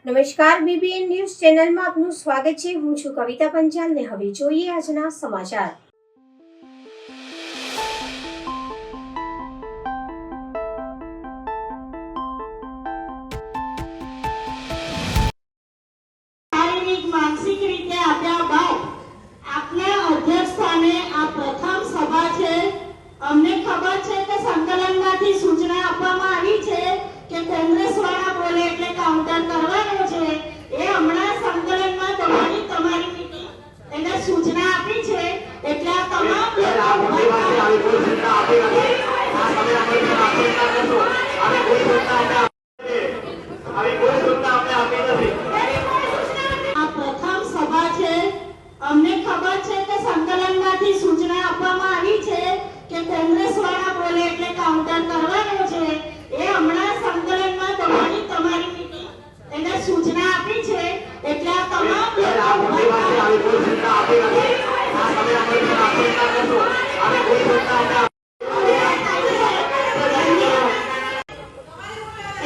નમસ્કાર, BBN news ચેનલમાં આપનું સ્વાગત છે। હું છું કવિતા પંચાલ ને હવે જોઈએ આજના સમાચાર। શારીરિક માનસિક રીતે આપ્યા બાદ આપના અધ્યક્ષ સ્થાને આ પ્રથમ સભા છે। અમને ખબર છે કે સંકલનમાંથી સૂચના આપવામાં આવી છે કે કોંગ્રેસ વાળા બોલે એટલે કાઉન્ટર કરવાનો છે। એ હમણાં સંકલનમાં તમારી મીટિંગ એને સૂચના આપી છે એટલે આ તમામ પ્રથમ સભા છે। અમને ખબર છે કે સંકલનમાંથી સૂચના આપવામાં આવી છે કે કોંગ્રેસ વાળા બોલે એટલે કાઉન્ટર કરવાનો છે। એ હમણાં સંકલનમાં તમારી મીટિંગ એને સૂચના આપી છે એટલે આ તમામ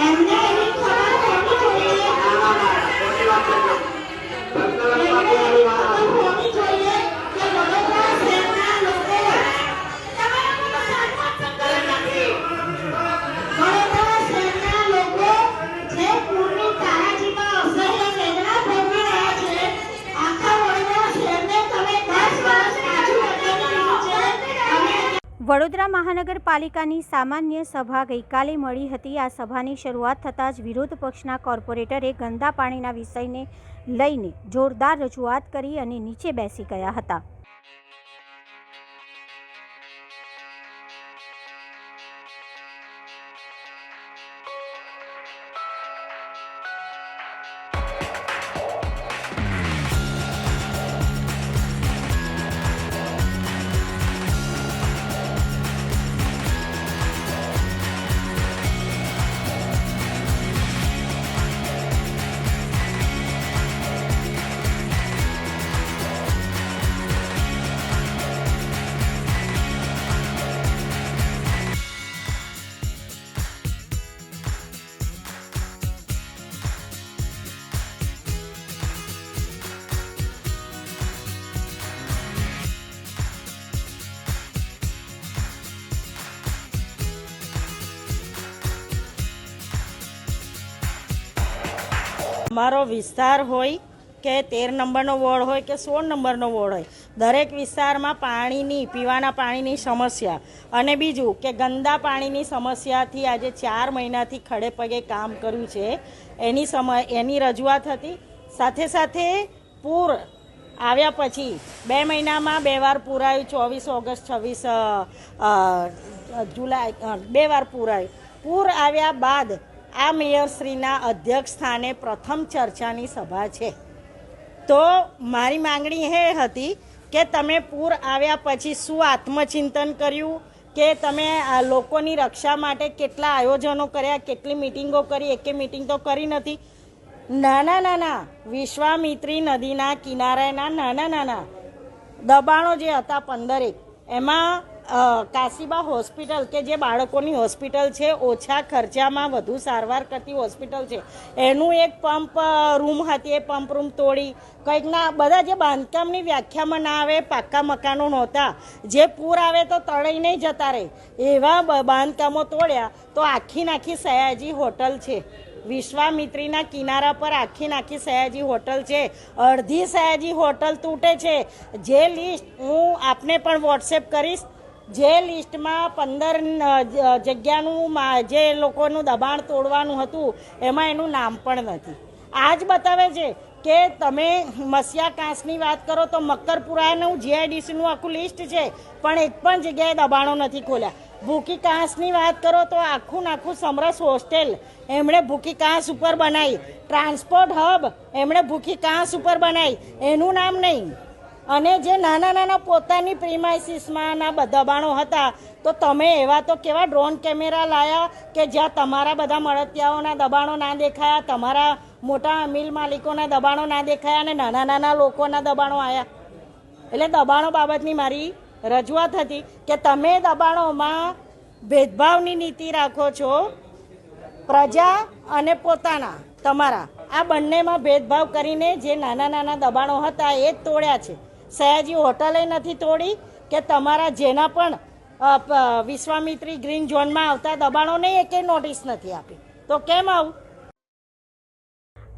એમને એવી ખબર હોવી જોઈએ કે વડોદરા શહેરના લોકો જે પૂરની તારાજીમાં અસહ્ય વેદના ભોગવી રહ્યા છે, આખા વડોદરા શહેરને તમે 10 વર્ષ પાછું બતાવી દીધું છે। વડોદરા મહાનગરપાલિકાની સામાન્ય સભા ગઈકાલે મળી હતી। આ સભાની શરૂઆત થતાં જ વિરોધ પક્ષના કોર્પોરેટરે ગંદા પાણીના વિષયને લઈને જોરદાર રજૂઆત કરી અને નીચે બેસી ગયા હતા। અમારો વિસ્તાર હોય કે 13 નંબરનો વોર્ડ હોય કે 16 નંબરનો વોર્ડ હોય, દરેક વિસ્તારમાં પાણીની પીવાના પાણીની સમસ્યા અને બીજું કે ગંદા પાણીની સમસ્યાથી આજે 4 મહિનાથી ખડે પગે કામ કર્યું છે એની રજૂઆત હતી। સાથે સાથે પૂર આવ્યા પછી 2 મહિનામાં 2 વાર પૂર આવ્યું, 24 ઓગસ્ટ 26 જુલાઈ 2 વાર પૂર આવ્યું। પૂર આવ્યા બાદ આ મેયરશ્રીના અધ્યક્ષ સ્થાને પ્રથમ ચર્ચાની સભા છે। તો મારી માંગણી એ હતી કે તમે પૂર આવ્યા પછી શું આત્મચિંતન કર્યું કે તમે આ લોકોની રક્ષા માટે કેટલા આયોજનો કર્યા, કેટલી મિટિંગો કરી? એકે મિટિંગ તો કરી નથી। નાના વિશ્વામિત્રી નદીના કિનારાના નાના દબાણો જે હતા 15 એમાં કાશીબા હોસ્પિટલ કે જે બાળકોની હોસ્પિટલ છે, ઓછા ખર્ચામાં વધુ સારવાર કરતી હોસ્પિટલ છે, એનું એક પંપ રૂમ હતી, એ પંપ રૂમ તોડી કંઈકના બધા જે બાંધકામની વ્યાખ્યામાં ના આવે, પાક્કા મકાનો નહોતા, જે પૂર આવે તો તળાઈ નહીં જતા રહે એવા બાંધકામો તોડ્યા। તો આખી સયાજી હોટલ છે, વિશ્વામિત્રીના કિનારા પર આખી સયાજી હોટલ છે, અડધી સયાજી હોટલ તૂટે છે। જે લિસ્ટ હું આપને પણ વોટ્સએપ કરીશ, જે લિસ્ટમાં 15 જગ્યાનું જે લોકોનું દબાણ તોડવાનું હતું એમાં એનું નામ પણ નથી। આ જ બતાવે છે કે તમે મસિયા કાંસની વાત કરો તો મક્કરપુરાનું જીઆઈડીસીનું આખું લિસ્ટ છે પણ એક પણ જગ્યાએ દબાણો નથી ખોલ્યા। ભૂકી કાંસની વાત કરો તો આખું સમરસ હોસ્ટેલ એમણે ભૂકી કાંસ ઉપર બનાવી, ટ્રાન્સપોર્ટ હબ એમણે ભૂકી કાંસ ઉપર બનાવી, એનું નામ નહીં। અને જે નાના પોતાની પ્રીમાઇસીસમાં દબાણો હતા તો તમે એવા તો કેવા ડ્રોન કેમેરા લાયા કે જ્યાં તમારા બધા મળતિયાઓના દબાણો ના દેખાયા, તમારા મોટા મિલ માલિકોના દબાણો ના દેખાયા અને નાના લોકોના દબાણો આવ્યા। એટલે દબાણો બાબતની મારી રજૂઆત હતી કે તમે દબાણોમાં ભેદભાવની નીતિ રાખો છો, પ્રજા અને પોતાના તમારા આ બંનેમાં ભેદભાવ કરીને જે નાના નાના દબાણો હતા એ જ તોડ્યા છે. સયાજી હોટલે નથી તોડી કે તમારા જેના પણ વિશ્વામિત્રી ગ્રીન ઝોનમાં આવતા દબાણોને એકે નોટિસ નથી આપી. તો કેમ આવું?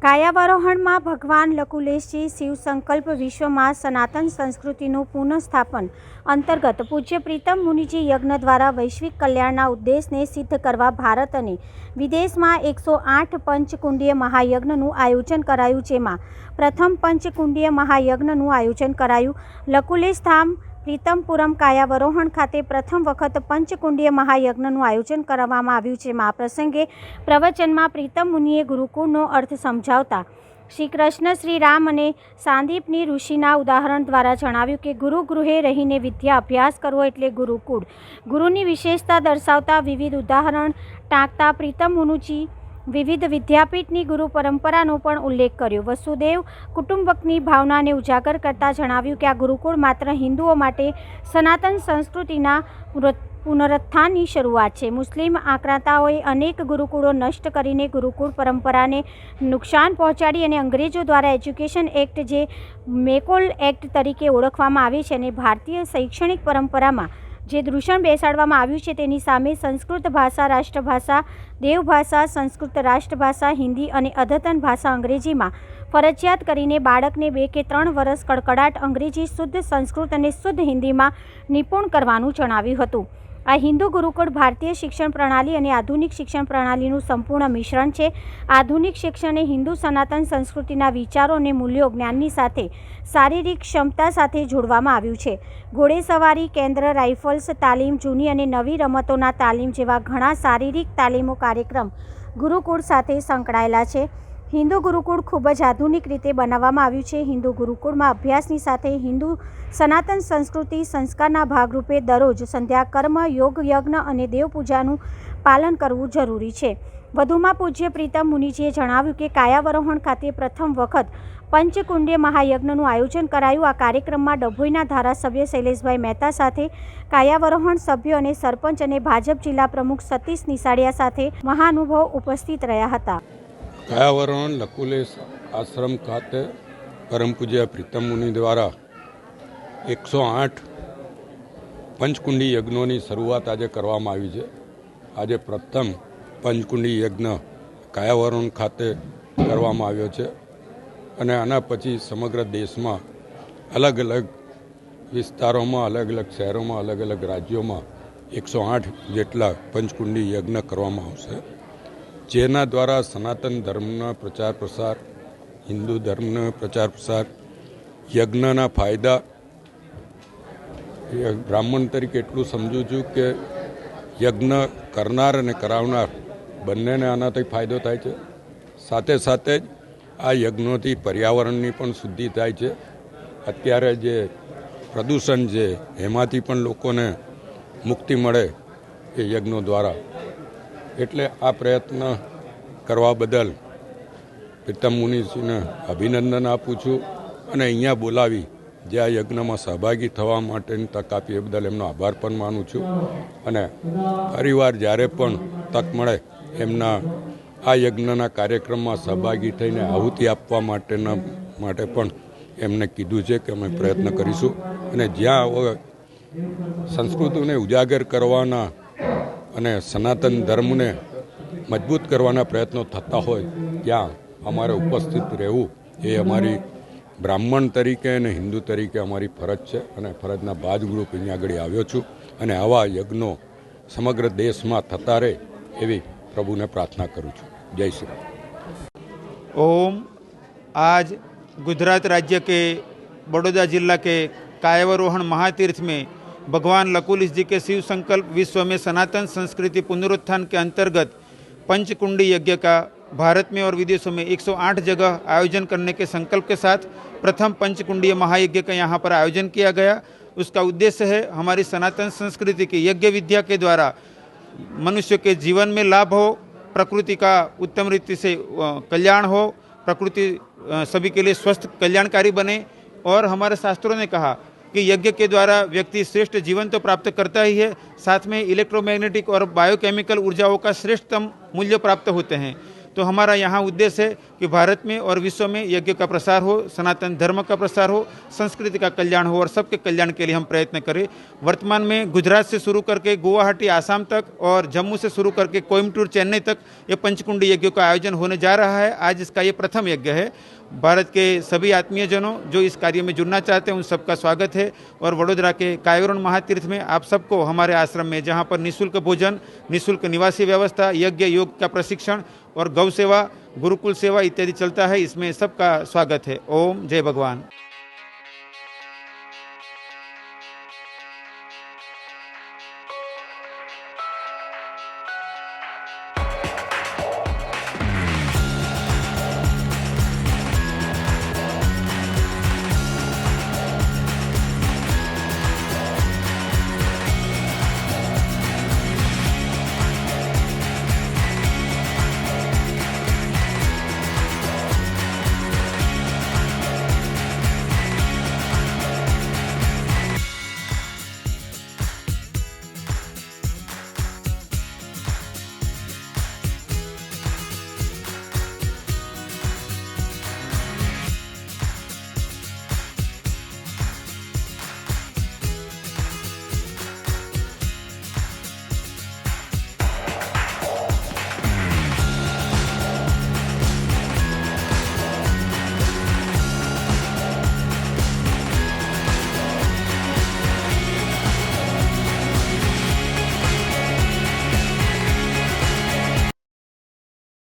કાયાવરોહણમાં ભગવાન લકુલેશજી શિવ સંકલ્પ વિશ્વમાં સનાતન સંસ્કૃતિનું પુનઃસ્થાપન અંતર્ગત પૂજ્ય પ્રીતમ મુનિજી યજ્ઞ દ્વારા વૈશ્વિક કલ્યાણના ઉદ્દેશને સિદ્ધ કરવા ભારત અને વિદેશમાં 108 પંચકુંડીય મહાયજ્ઞનું આયોજન કરાયું, જેમાં પ્રથમ પંચકુંડીય મહાયજ્ઞનું આયોજન કરાયું. લકુલેશ ધામ પ્રીતમપુરમ કાયાવરોહણ ખાતે પ્રથમ વખત પંચકુંડીય મહાયજ્ઞનું આયોજન કરવામાં આવ્યું, જેમાં આ પ્રસંગે પ્રવચનમાં પ્રીતમ મુનિએ ગુરુકુળનો અર્થ સમજાવતા શ્રી કૃષ્ણ, શ્રી રામ અને સાંદીપની ઋષિના ઉદાહરણ દ્વારા જણાવ્યું કે ગુરુ ગૃહે રહીને વિદ્યા અભ્યાસ કરવો એટલે ગુરુકુળ. ગુરુની વિશેષતા દર્શાવતા વિવિધ ઉદાહરણ ટાંકતા પ્રીતમ મુનિજી વિવિધ વિદ્યાપીઠની ગુરુ પરંપરાનો પણ ઉલ્લેખ કર્યો. વસુદેવ કુટુંબકની ભાવનાને ઉજાગર કરતા જણાવ્યું કે આ ગુરુકુળ માત્ર હિન્દુઓ માટે સનાતન સંસ્કૃતિના પુનરુત્થાનની શરૂઆત છે. મુસ્લિમ આક્રાંતાઓએ અનેક ગુરુકુળો નષ્ટ કરીને ગુરુકુળ પરંપરાને નુકસાન પહોંચાડી અને અંગ્રેજો દ્વારા એજ્યુકેશન એક્ટ, જે મેકોલ એક્ટ તરીકે ઓળખવામાં આવે છે, અને ભારતીય શૈક્ષણિક પરંપરામાં જે દૂષણ બેસાડવામાં આવ્યું છે તેની સામે સંસ્કૃત ભાષા રાષ્ટ્રભાષા, દેવભાષા સંસ્કૃત રાષ્ટ્રભાષા, હિન્દી અને અદ્યતન ભાષા અંગ્રેજીમાં ફરજિયાત કરીને બાળકને 2 કે 3 વર્ષ કડકડાટ અંગ્રેજી, શુદ્ધ સંસ્કૃત અને શુદ્ધ હિન્દીમાં નિપુણ કરવાનું જણાવ્યું હતું. આ હિન્દુ ગુરુકુળ ભારતીય શિક્ષણ પ્રણાલી અને આધુનિક શિક્ષણ પ્રણાલીનું સંપૂર્ણ મિશ્રણ છે. આધુનિક શિક્ષણને હિન્દુ સનાતન સંસ્કૃતિના વિચારો અને મૂલ્યો, જ્ઞાનની સાથે શારીરિક ક્ષમતા સાથે જોડવામાં આવ્યું છે. ઘોડેસવારી કેન્દ્ર, રાઇફલ્સ તાલીમ, જૂની અને નવી રમતોના તાલીમ જેવા ઘણા શારીરિક તાલીમો કાર્યક્રમ ગુરુકુળ સાથે સંકળાયેલા છે. હિન્દુ ગુરુકુળ ખૂબ જ આધુનિક રીતે બનાવવામાં આવ્યું છે. હિન્દુ ગુરુકુળમાં અભ્યાસની સાથે હિન્દુ સનાતન સંસ્કૃતિ સંસ્કારના ભાગરૂપે દરરોજ સંધ્યા કર્મ, યોગ, યજ્ઞ અને દેવપૂજાનું પાલન કરવું જરૂરી છે. વધુમાં પૂજ્ય પ્રીતમ મુનિજીએ જણાવ્યું કે કાયાવરોહણ ખાતે પ્રથમ વખત પંચકુંડીય મહાયજ્ઞનું આયોજન કરાયું. આ કાર્યક્રમમાં ડભોઈના ધારાસભ્ય શૈલેષભાઈ મહેતા સાથે કાયાવરોહણ સભ્યો અને સરપંચ અને ભાજપ જિલ્લા પ્રમુખ સતીશ નિસાડિયા સાથે મહાનુભાવો ઉપસ્થિત રહ્યા હતા. કાયાવરોહણ લકુલેશ આશ્રમ ખાતે પરમ પૂજ્ય પ્રીતમ મુનિ દ્વારા 108 પંચકુંડી યજ્ઞોની શરૂઆત આજે કરવામાં આવી છે. આજે પ્રથમ પંચકુંડી યજ્ઞ કાયાવરોહણ ખાતે કરવામાં આવ્યો છે અને આના પછી સમગ્ર દેશમાં અલગ અલગ વિસ્તારોમાં, અલગ અલગ શહેરોમાં, અલગ અલગ રાજ્યોમાં 108 જેટલા પંચકુંડી યજ્ઞ કરવામાં આવશે, જેના દ્વારા સનાતન ધર્મના પ્રચાર પ્રસાર, હિન્દુ ધર્મનો પ્રચાર પ્રસાર, યજ્ઞના ફાયદા. બ્રાહ્મણ તરીકે એટલું સમજું છું કે યજ્ઞ કરનાર અને કરાવનાર બંનેને આનાથી ફાયદો થાય છે. સાથે સાથે જ આ યજ્ઞોથી પર્યાવરણની પણ શુદ્ધિ થાય છે. અત્યારે જે પ્રદૂષણ છે એમાંથી પણ લોકોને મુક્તિ મળે એ યજ્ઞો દ્વારા. એટલે આ પ્રયત્ન કરવા બદલ પ્રીતમ મુનિજીને અભિનંદન આપું છું અને અહીંયા બોલાવી જે આ યજ્ઞમાં સહભાગી થવા માટેની તક આપી એ બદલ એમનો આભાર પણ માનું છું. અને ફરીવાર જ્યારે પણ તક મળે એમના આ યજ્ઞના કાર્યક્રમમાં સહભાગી થઈને આહુતિ આપવા માટે પણ એમને કીધું છે કે અમે પ્રયત્ન કરીશું. અને જ્યાં સંસ્કૃતિને ઉજાગર કરવાના અને સનાતન ધર્મને મજબૂત કરવાના પ્રયત્નો થતા હોય ત્યાં અમારે ઉપસ્થિત રહેવું એ અમારી બ્રાહ્મણ તરીકે અને હિન્દુ તરીકે અમારી ફરજ છે. અને ફરજના ભાગરૂપ અહીંયા આગળ આવ્યો છું અને આવા યજ્ઞો સમગ્ર દેશમાં થતા રહે એવી પ્રભુને प्रार्थना करूँ छूँ. जय श्री राम. ओम. आज गुजरात राज्य के बड़ौदा जिला के कायावरोहण महातीर्थ में भगवान लकुलिश जी के शिव संकल्प विश्व में सनातन संस्कृति पुनरुत्थान के अंतर्गत पंचकुंडी यज्ञ का भारत में और विदेशों में 108 जगह आयोजन करने के संकल्प के साथ प्रथम पंचकुंडीय महायज्ञ का यहाँ पर आयोजन किया गया. उसका उद्देश्य है हमारी सनातन संस्कृति की यज्ञ विद्या के द्वारा मनुष्य के जीवन में लाभ हो, प्रकृति का उत्तम रीति से कल्याण हो, प्रकृति सभी के लिए स्वस्थ कल्याणकारी बने. और हमारे शास्त्रों ने कहा कि यज्ञ के द्वारा व्यक्ति श्रेष्ठ जीवन तो प्राप्त करता ही है, साथ में इलेक्ट्रोमैग्नेटिक और बायोकेमिकल ऊर्जाओं का श्रेष्ठतम मूल्य प्राप्त होते हैं. तो हमारा यहाँ उद्देश्य है कि भारत में और विश्व में यज्ञ का प्रसार हो, सनातन धर्म का प्रसार हो, संस्कृति का कल्याण हो और सबके कल्याण के लिए हम प्रयत्न करें। वर्तमान में गुजरात से शुरू करके गुवाहाटी आसाम तक और जम्मू से शुरू करके कोयम्बटूर चेन्नई तक ये पंचकुंडी यज्ञों का आयोजन होने जा रहा है। आज इसका ये प्रथम यज्ञ है। भारत के सभी आत्मीयजनों जो इस कार्य में जुड़ना चाहते हैं उन सबका स्वागत है। और वडोदरा के कायवरण महातीर्थ में आप सबको हमारे आश्रम में, जहाँ पर निःशुल्क भोजन, निःशुल्क निवासी व्यवस्था, यज्ञ योग का प्रशिक्षण और गौ सेवा, गुरुकुल सेवा इत्यादि चलता है, इसमें सबका स्वागत है। ओम जय भगवान।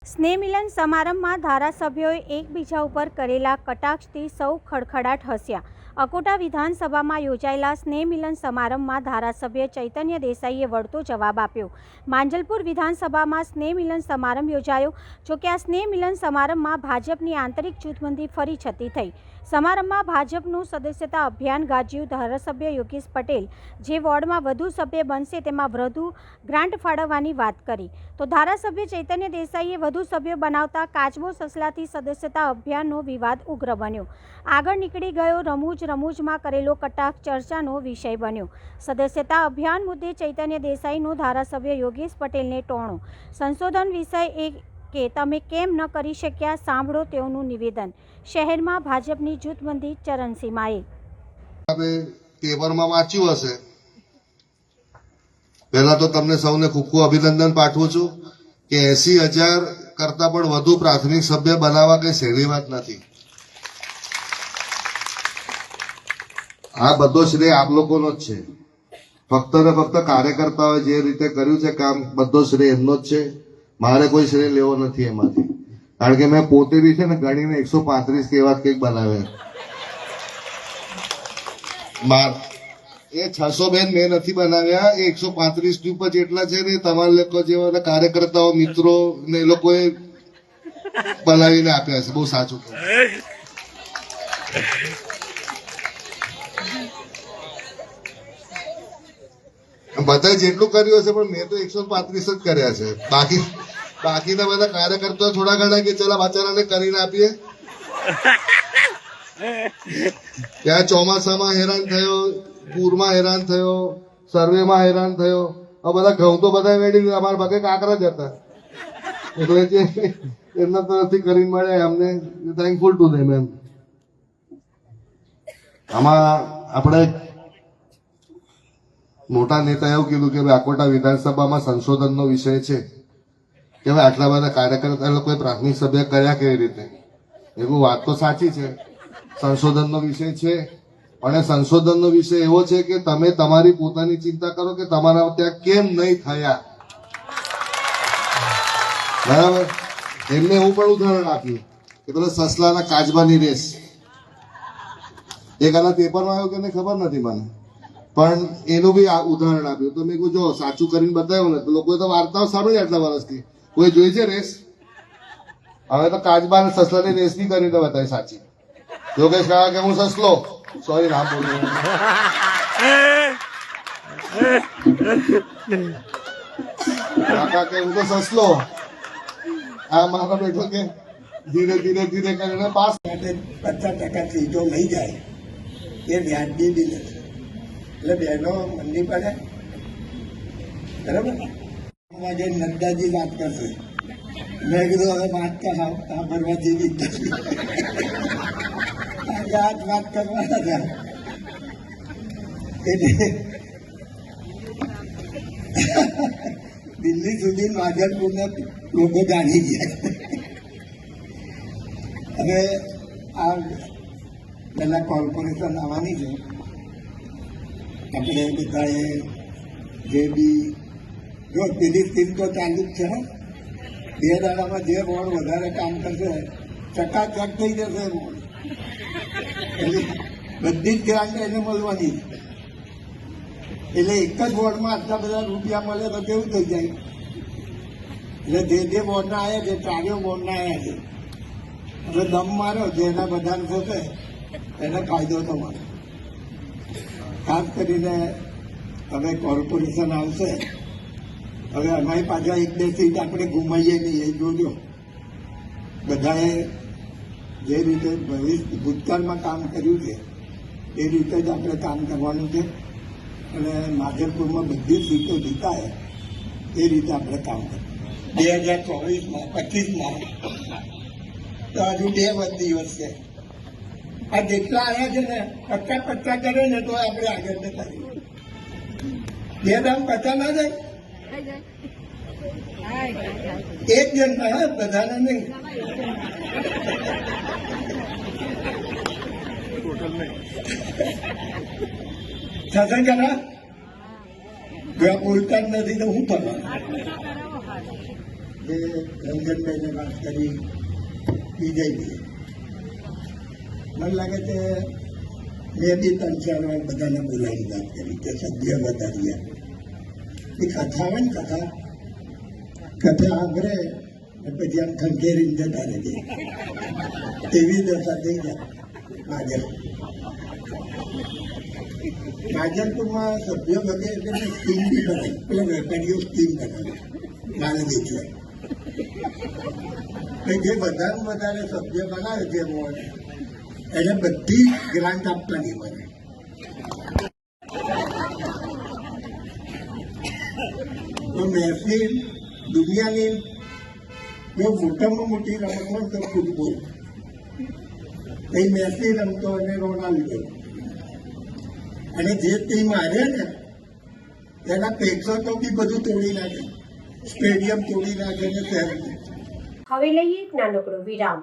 સ્નેહ મિલન સમારંભમાં ધારાસભ્યોએ એકબીજા ઉપર કરેલા કટાક્ષથી સૌ ખડખડાટ હસ્યા. અકોટા વિધાનસભામાં યોજાયેલા સ્નેહ મિલન સમારંભમાં ધારાસભ્ય ચૈતન્ય દેસાઈએ વળતો જવાબ આપ્યો. માંજલપુર વિધાનસભામાં સ્નેહ મિલન સમારંભ યોજાયો. જોકે આ સ્નેહ મિલન સમારંભમાં ભાજપની આંતરિક જૂથબંધી ફરી છતી થઈ. સમારંભમાં ભાજપનું સદસ્યતા અભિયાન ગાજ્યું. ધારાસભ્ય યોગેશ પટેલ જે વોર્ડમાં વધુ સભ્ય બનશે તેમાં વધુ ગ્રાન્ટ ફાળવવાની વાત કરી, તો ધારાસભ્ય ચૈતન્ય દેસાઈએ વધુ સભ્યો બનાવતા કાચબો સસલાથી સદસ્યતા અભિયાનનો વિવાદ ઉગ્ર બન્યો. આગળ નીકળી ગયો. રમૂજમાં કરેલો કટાક્ષ ચર્ચાનો વિષય બન્યો. સદસ્યતા અભિયાન મુદ્દે ચૈતન્ય દેસાઈનો ધારાસભ્ય યોગેશ પટેલને ટોણો. સંશોધન વિષય કે તમે કેમ ન કરી શક્યા, સાંભળો તેઓનું નિવેદન. શહેરમાં ભાજપની જૂથબંધી ચરણસીમાએ. પેપરમાં વાંચ્યું હશે. પહેલા તો તમને સૌને ખૂબ ખૂબ અભિનંદન પાઠવું છું કે 80,000 કરતા પણ વધુ પ્રાથમિક સભ્ય બનાવવા કઈ સહેલી વાત નથી. આ બધો શ્રેય આપ લોકોનો જ છે. ફક્ત ને ફક્ત કાર્યકર્તાઓએ જે રીતે કર્યું છે કામ, બધો શ્રેય એમનો જ છે. મારે કોઈ શ્રેય લેવો નથી એમાંથી, કારણ કે મેં પોતે બી છે ને ગણીને 135 કે એવા કંઈક બનાવ્યા. એ 600 બેન મેં નથી બનાવ્યા, એ 135 ઉપર જેટલા છે ને તમારા લોકો જેવા કાર્યકર્તાઓ, મિત્રો ને એ લોકોએ બનાવીને આપ્યા છે. બહુ સાચું કહું. બધા જેટલું કર્યું હશે પણ મેં તો 135 જ કર્યા છે. બાકીના બધા કાર્યકર્તાઓ થોડા ઘણા કે ચલા બચારાને કરીને આપીએ. ત્યાં ચોમાસામાં હેરાન થયો, પૂરમાં હેરાન થયો, સર્વેમાં હેરાન થયો. આ બધા ઘઉં તો બધા મેળવી, અમારા ભાગે કાંકરા જ હતા. એટલે જે એમના તરફથી કરીને મળે અમને થેન્કફુલ ટુ ધેમ. એમ આમાં આપણે મોટા નેતા એવું કીધું કે અકોટા વિધાનસભામાં સંશોધનનો વિષય છે કે હવે આટલા બધા કાર્યકર્તા લોકોએ પ્રાથમિક સભ્ય કર્યા કેવી રીતે. એવું વાત તો સાચી છે, સંશોધનનો વિષય છે. અને સંશોધનનો વિષય એવો છે કે તમે તમારી પોતાની ચિંતા કરો કે તમારા ત્યાં કેમ નહીં થયા. બરાબર. એમને હું પણ ઉદાહરણ આપ્યું કે પેલા સસલાના કાચબાની રેસ, એક આના પેપરમાં આવ્યું કે નહીં ખબર નથી મને, પણ એનું બી ઉદાહરણ આપ્યું. તો મેં કહ્યું જો સાચું કરીને બતાવ્યું ને તો લોકોએ તો વાર્તાઓ સાંભળી આટલા વર્ષથી. કોઈ જોઈ છે રેસ? હવે તો કાચબા અને સસલાની રેસ બી કરીને બતાવી સાચી. યોગેશ કહા કે હું સસલો, સોરી નામ બોલું, કાકા કે હું તો સસલો. આ મારો બેઠો કે ધીરે ધીરે ધીરે કરીને પાસ. 50% સીટો લઈ જાય એ વ્યાજબી બી નથી. એટલે બહેનો મંદી પડે. બરાબર. જે નડ્ડાજી વાત કરશે મેં કીધું હવે વાત ભરવા જેવી જ નથી. આજે આજ વાત કરવાના હતા એટલે દિલ્હી સુધી માધરપુરના લોકો જાણી ગયા. હવે આ પહેલા કોર્પોરેશન આવવાની છે. આપણે બધાએ જે બી જો પેલી સ્કીમ તો ચાલુ જ છે. 2 દાડામાં જે બોર્ડ વધારે કામ કરશે ચકાચક થઈ જશે બોર્ડ. એટલે બધી જ ગ્રાન્ટ એને મળવાની. એટલે એક જ બોર્ડમાં આટલા બધા રૂપિયા મળે તો કેવું થઈ જાય. એટલે જે બોર્ડના આવ્યા છે 4 બોર્ડના આવ્યા છે. હવે દમ માર્યો જેના બધાને થશે એને ફાયદો તો મળે. ખાસ કરીને હવે કોર્પોરેશન આવશે. હવે અમારી પાછા 1-2 સીટ આપણે ગુમાઈએ નહીં એ જોજો. બધાએ જે રીતે ભૂતકાળમાં કામ કર્યું છે એ રીતે જ આપણે કામ કરવાનું છે. અને માધરપુરમાં બધી સીટો જીતાય એ રીતે આપણે કામ કરીએ. 2024માં 25માં તો હજુ 2 દિવસ છે. આ જેટલા આવ્યા છે ને 50-50 કરે ને તો આપણે આગળ જતા રહીએ. 2 દામ 50 ના જાય. એક જણના હા બધાને નહીં. થશે જરા જો બોલતા જ નથી તો હું કરવાનું. જે રંજનભાઈને વાત કરી વિજયભાઈ મને લાગે છે મેં બી 3-4 વાર બધાને બોલાવી વાત કરી કે સભ્ય વધારીએ. એ કથા હોય ને કથા સાંભળે પછી આમ ખંખેરીને જતા રહે એવી દશા થઈ જાય. માધરપુરમાં સભ્ય વધે એટલે સ્કીમ બી બને. પેલા વેપારીઓ સ્કીમ બનાવે માલ વેચવા. જે વધારે સભ્ય બનાવે છે બોર્ડ એને બધી ગ્રાન્ટ આપવાની બને. તો મહેફિલ દુનિયાની જો મોટામાં મોટી રમત હોય તો ફૂટબોલ. એ મેસી રમતો અને રોનાલ્ડો. અને જે ટીમ હારે ને એના પ્રેક્ષકો બી બધું તોડી નાખે. સ્ટેડિયમ તોડી નાખે ને શહેર. હવે લઈએ એક નાનકડો વિરામ.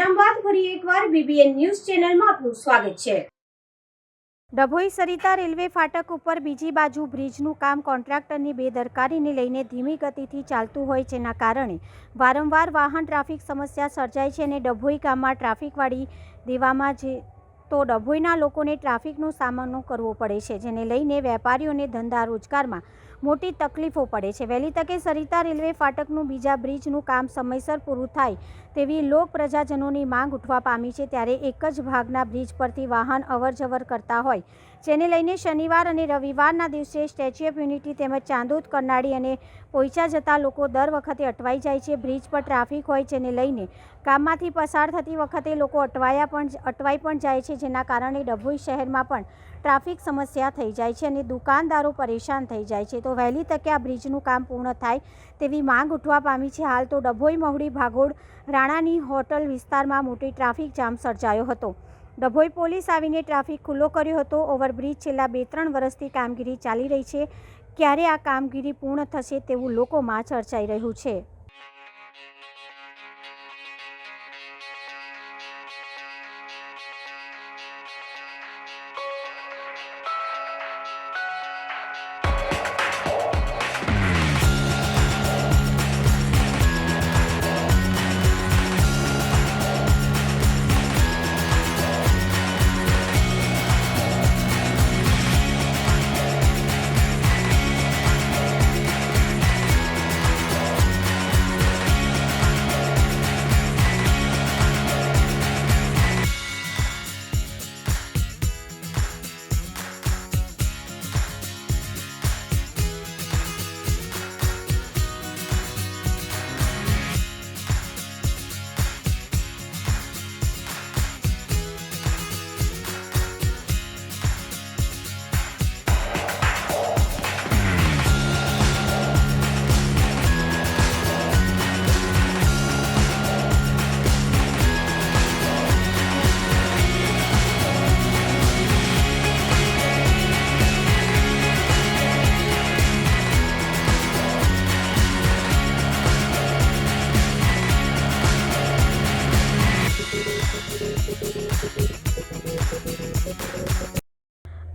વિરામ બાદ ફરી એકવાર BBN ન્યૂઝ ચેનલમાં આપનું સ્વાગત છે. ડભોઈ સરિતા રેલવે ફાટક ઉપર બીજી બાજુ બ્રિજનું કામ કોન્ટ્રાક્ટરની બેદરકારીને લઈને ધીમી ગતિથી ચાલતું હોય જેના કારણે વારંવાર વાહન ટ્રાફિક સમસ્યા સર્જાય છે અને ડભોઈ ગામમાં ટ્રાફિકવાળી દેવામાં તો ડભોઈના લોકોને ટ્રાફિકનો સામનો કરવો પડે છે, જેને લઈને વેપારીઓને ધંધા રોજગારમાં મોટી તકલીફો પડે છે. વહેલી તકે સરિતા રેલવે ફાટકનું બીજા બ્રિજનું કામ સમયસર પૂરું થાય તેવી લોક પ્રજાજનોની માંગ ઉઠવા પામી છે. ત્યારે એક જ ભાગના બ્રિજ પરથી વાહન અવરજવર કરતા હોય જેને લઈને શનિવાર અને રવિવારના દિવસે સ્ટેચ્યુ ઓફ યુનિટી તેમજ ચાંદોદ, કરનાળી અને પોઈચા જતા લોકો દર વખતે અટવાઈ જાય છે. બ્રિજ પર ટ્રાફિક હોય જેને લઈને ગામમાંથી પસાર થતી વખતે લોકો અટવાઈ પણ જાય છે, જેના કારણે ડભોઈ શહેરમાં પણ ટ્રાફિક સમસ્યા થઈ જાય છે અને દુકાનદારો પરેશાન થઈ જાય છે. તો વહેલી તકે આ બ્રિજનું કામ પૂર્ણ થાય તેવી માંગ ઉઠવા પામી છે. હાલ તો ડભોઈ, મહુડી, ભાગોળ, રાણાની હોટલ વિસ્તારમાં મોટી ટ્રાફિક જામ સર્જાયો હતો. ડભોઈ પોલીસ આવીને ટ્રાફિક ખુલ્લો કર્યો હતો. ઓવરબ્રિજ છેલ્લા 2-3 વર્ષથી કામગીરી ચાલી રહી છે. ક્યારે આ કામગીરી પૂર્ણ થશે તેવું લોકોમાં ચર્ચાઈ રહ્યું છે.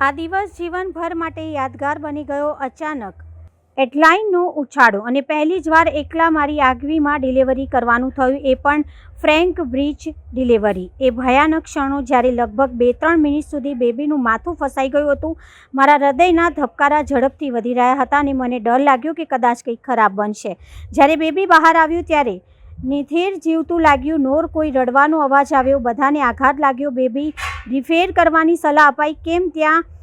આ દિવસ જીવનભર માટે યાદગાર બની ગયો. અચાનક એડલાઇનનો ઉછાળો અને પહેલી જ વાર એકલા મારી આગવીમાં ડિલિવરી કરવાનું થયું, એ પણ ફ્રેન્ક બ્રિજ ડિલિવરી. એ ભયાનક ક્ષણો જ્યારે લગભગ 2-3 મિનિટ સુધી બેબીનું માથું ફસાઈ ગયું હતું. મારા હૃદયના ધબકારા ઝડપથી વધી રહ્યા હતા અને મને ડર લાગ્યો કે કદાચ કંઈક ખરાબ બનશે. જ્યારે બેબી બહાર આવ્યું ત્યારે નિથેર જીવતું લાગ્યું. નોર કોઈ રડવાનો અવાજ આવ્યો. બધાને આઘાત લાગ્યો. બેબી રિફેર કરવાની સલાહ અપાઈ. કેમ ત્યાં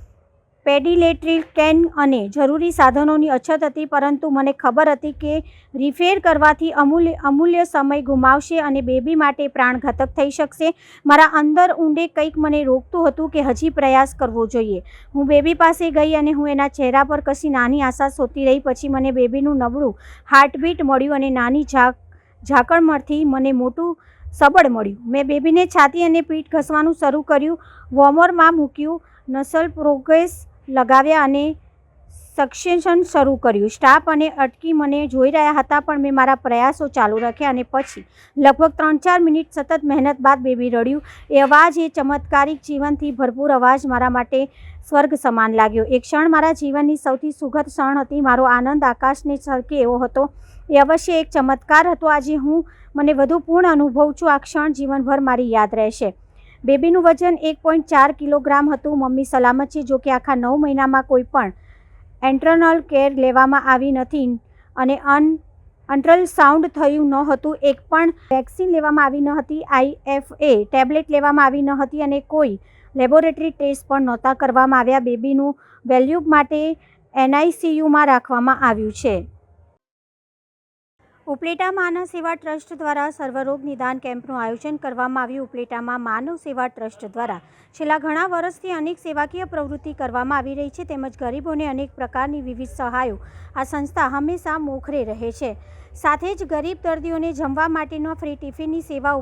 પેડિયાટ્રિક કેન અને જરૂરી સાધનોની અછત હતી, પરંતુ મને ખબર હતી કે રિફેર કરવાથી અમૂલ્ય સમય ગુમાવશે અને બેબી માટે પ્રાણઘાતક થઈ શકશે. મારા અંદર ઊંડે કંઈક મને રોકતું હતું કે હજી પ્રયાસ કરવો જોઈએ. હું બેબી પાસે ગઈ અને હું એના ચહેરા પર કશી નાની આશા શોધતી રહી. પછી મને બેબીનું નબળું હાર્ટબીટ મળ્યું અને નાની ઝાકળમાંથી મને મોટું સબળ મળ્યું. મેં બેબીને છાતી અને પીઠ ઘસવાનું શરૂ કર્યું, વોર્મરમાં મૂક્યું, નસલ પ્રોગ્રેસ લગાવ્યા અને સક્સેશન શરૂ કર્યું. સ્ટાફ અને અટકી મને જોઈ રહ્યા હતા, પણ મેં મારા પ્રયાસો ચાલુ રાખ્યા અને પછી લગભગ 3-4 મિનિટ સતત મહેનત બાદ બેબી રડ્યું. એ અવાજ, એ ચમત્કારિક જીવનથી ભરપૂર અવાજ મારા માટે સ્વર્ગ સમાન લાગ્યો. એ ક્ષણ મારા જીવનની સૌથી સુખદ ક્ષણ હતી. મારો આનંદ આકાશને છલકે એવો હતો. એ અવશ્ય એક ચમત્કાર હતો. આજે હું મને વધુ પૂર્ણ અનુભવું છું. આ ક્ષણ જીવનભર મારી યાદ રહેશે. બેબીનું વજન 1.4 કિલોગ્રામ હતું. મમ્મી સલામત છે. જોકે આખા 9 મહિનામાં કોઈ પણ એન્ટરનલ કેર લેવામાં આવી નથી અને અલ્ટ્રાસાઉન્ડ થયું ન હતું. એક પણ વેક્સિન લેવામાં આવી ન હતી. IFA ટેબ્લેટ લેવામાં આવી ન હતી અને કોઈ લેબોરેટરી ટેસ્ટ પણ નહોતા કરવામાં આવ્યા. બેબીનું વેલ્યુબ માટે NICUમાં રાખવામાં આવ્યું છે. ઉપલેટા માનવ સેવા ટ્રસ્ટ દ્વારા સર્વરોગ નિદાન કેમ્પનું આયોજન કરવામાં આવ્યું. ઉપલેટામાં માનવ સેવા ટ્રસ્ટ દ્વારા છેલ્લા ઘણા વર્ષથી અનેક સેવાકીય પ્રવૃત્તિ કરવામાં આવી રહી છે, તેમજ ગરીબોને અનેક પ્રકારની વિવિધ સહાયો આ સંસ્થા હંમેશા મોખરે રહે છે. સાથે જ ગરીબ દર્દીઓને જમવા માટેનો ફ્રી ટિફિનની સેવા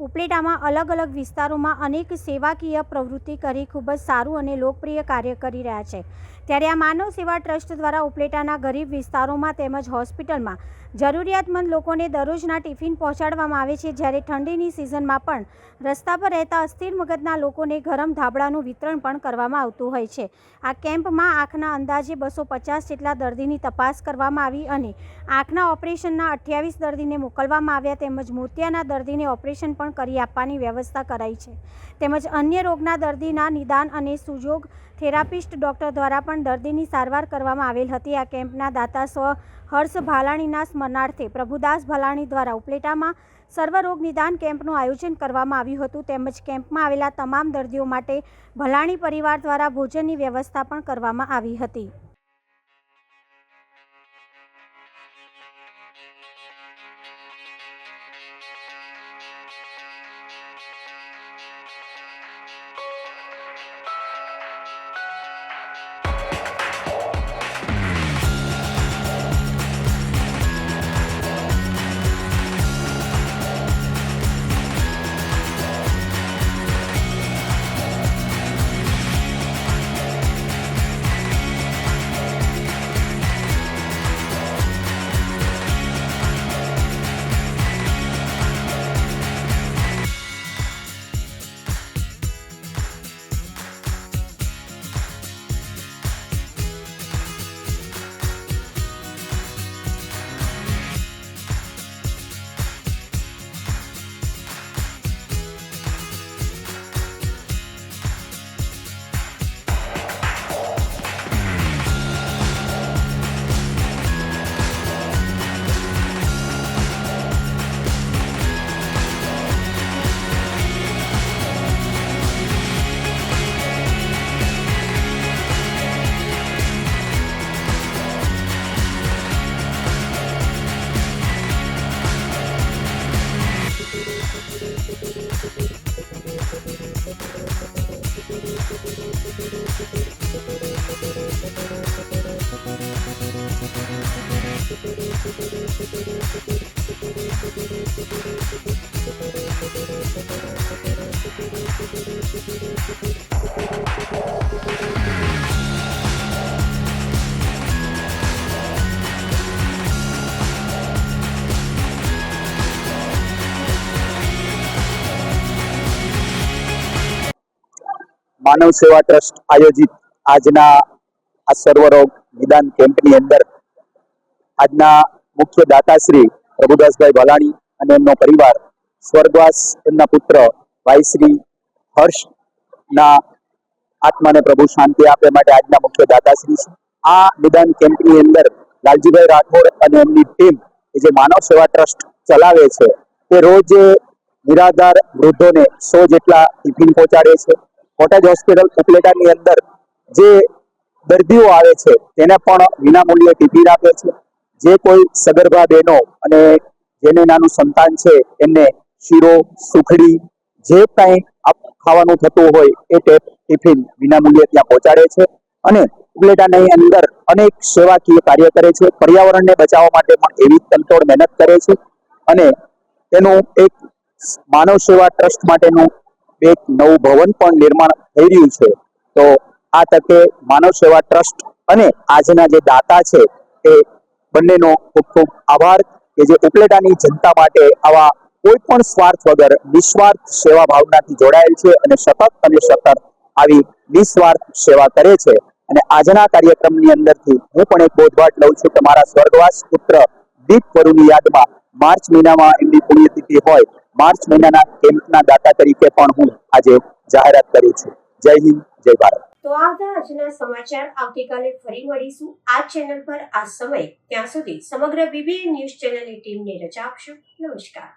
ઉપલેટામાં અલગ અલગ વિસ્તારોમાં અનેક સેવાકીય પ્રવૃત્તિ કરી ખૂબ જ સારું અને લોકપ્રિય કાર્ય કરી રહ્યા છે. ત્યારે આ માનવ સેવા ટ્રસ્ટ દ્વારા ઉપલેટાના ગરીબ વિસ્તારોમાં તેમજ હોસ્પિટલમાં જરૂરિયાતમંદ લોકોને દરરોજના ટિફિન પહોંચાડવામાં આવે છે, જ્યારે ઠંડીની સિઝનમાં પણ રસ્તા પર રહેતા અસ્થિર મગજના લોકોને ગરમ ધાબળાનું વિતરણ પણ કરવામાં આવતું હોય છે. આ કેમ્પમાં આંખના અંદાજે 250 જેટલા દર્દીની તપાસ કરવામાં આવી અને આંખના ઓપરેશનના 28 દર્દીને મોકલવામાં આવ્યા તેમજ મોતિયાના દર્દીને ઓપરેશન પણ કરી આપવાની વ્યવસ્થા કરાઈ છે. તેમજ અન્ય રોગના દર્દીના નિદાન અને સુજોગ થેરાપિસ્ટ ડૉક્ટર દ્વારા પણ દર્દીની સારવાર કરવામાં આવેલ હતી. આ કેમ્પના દાતા સ્વ હર્ષ ભાલાણીના સ્મરણાર્થે પ્રભુદાસ ભાલાણી દ્વારા ઉપલેટામાં સર્વરોગ નિદાન કેમ્પનું આયોજન કરવામાં આવ્યું હતું. તેમજ કેમ્પમાં આવેલા તમામ દર્દીઓ માટે ભલાણી પરિવાર દ્વારા ભોજનની વ્યવસ્થા પણ કરવામાં આવી હતી. માનવ સેવા ટ્રસ્ટ આયોજિત આજના આ સર્વરોગ નિદાન કેમ્પની અંદર આજના મુખ્ય દાતાશ્રી પ્રભુદાસભાઈ ભાલાણી અને એમનો પરિવાર સ્વર્ગવાસ એમના પુત્ર ભાઈ શ્રી હર્ષના આત્માને પ્રભુ શાંતિ આપે માટે આજના મુખ્ય દાતાશ્રી છે. આ નિદાન કેમ્પની અંદર લાલજીભાઈ રાઠોડ અને એમની ટીમ જે માનવ સેવા ટ્રસ્ટ ચલાવે છે તે રોજ નિરાધાર વૃદ્ધોને 100 જેટલા ટિફિન પહોંચાડે છે. કોટેજ હોસ્પિટલ ઉપલેટાની અંદર જે દર્દીઓ આવે છે તેને પણ વિનામૂલ્યે ટિફિન આપે છે. જે કોઈ સગર્ભા બહેનો અને જેને નાનું સંતાન છે એમને શીરો સુખડી જે કંઈ ખાવાનું થતું હોય એ ટિફિન વિનામૂલ્યે ત્યાં પહોંચાડે છે અને ઉપલેટાની અંદર અનેક સેવાકીય કાર્ય કરે છે. પર્યાવરણને બચાવવા માટે પણ એવી તનતોડ મહેનત કરે છે અને તેનું એક માનવ સેવા ટ્રસ્ટ માટેનું એક નવું ભવન પણ નિર્માણ થઈ રહ્યું છે. તો આ તકે માનવ સેવા ટ્રસ્ટ અને આજના જે દાતા છે એ બંનેનો ખૂબ ખૂબ આભાર કે જે ઉપલેટાની જનતા માટે આવા કોઈ પણ સ્વાર્થ વગર નિસ્વાર્થ સેવા ભાવનાથી જોડાયેલ છે અને સતત આવી નિસ્વાર્થ સેવા કરે છે. અને આજના કાર્યક્રમની અંદરથી હું પણ એક બોધપાઠ લઉં છું કે મારા સ્વર્ગવાસ પુત્ર દીપ વરુની યાદમાં માર્ચ મહિનામાં એમની પુણ્યતિથિ હોય, માર્ચ મહિનાના કેમ્પના દાતા તરીકે પણ હું આજે જાહેરાત કરું છું. જય હિન્દ, જય ભારત. તો આ હતા આજના સમાચાર. આવતીકાલે ફરી મળીશું આ ચેનલ પર આ સમય. ત્યાં સુધી સમગ્ર BBN ન્યૂઝ ચેનલની ટીમને રજા આપશો. નમસ્કાર.